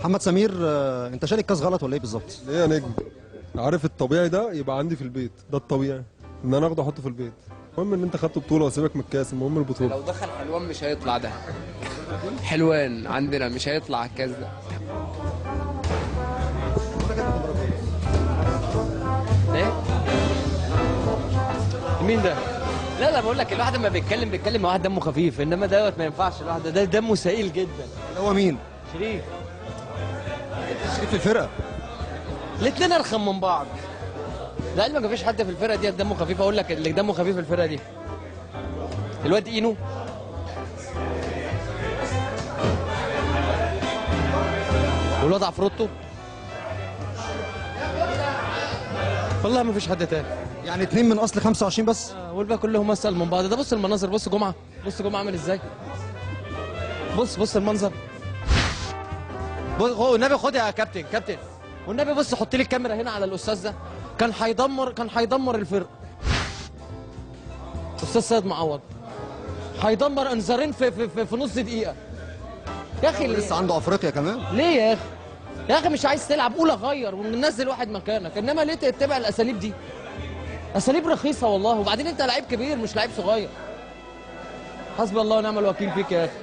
محمد سمير، انت شارك كاس غلط ولا ايه بالظبط؟ ليه يا نجم؟ عارف الطبيعي ده يبقى عندي في البيت، ده الطبيعي ان انا اخده احطه في البيت. المهم ان انت خدت بطوله وسيبك من الكاس، المهم البطوله. لو دخل حلوان مش هيطلع ده. حلوان عندنا مش هيطلع الكاس ده. ايه؟ مين ده؟ لا لا، بقول لك الواحد لما بيتكلم مع واحد دمه خفيف، انما دوت ما ينفعش. الواحد ده دمه ثقيل جدا. هو مين؟ شريف. شريف في الفرقه. الاثنين ارخم من بعض. لعلمك ما فيش حد في الفرقه دي دمه خفيف. اقول لك اللي دمه خفيف في الفرقه دي الواد اينو، والواد عفروتو. والله ما فيش حد تاني. يعني 2 من اصل 25 بس. والباقي كلهم اسال من بعض. ده بص المناظر، بص جمعه، بص جمعه عامل ازاي. بص المنظر. هو النبي خد يا كابتن والنبي بص حط لي الكاميرا هنا على الاستاذ ده. كان هيدمر الفرقه. استاذ سيد معوض هيدمر انذارين في نص دقيقه يا اخي. لسه عنده افريقيا كمان. ليه يا اخي؟ يا اخي مش عايز تلعب قول اغير وننزل واحد مكانك، انما ليه تتبع الاساليب دي؟ اساليب رخيصه والله. وبعدين انت لعيب كبير مش لعيب صغير. حسبي الله ونعم الوكيل فيك يا اخي.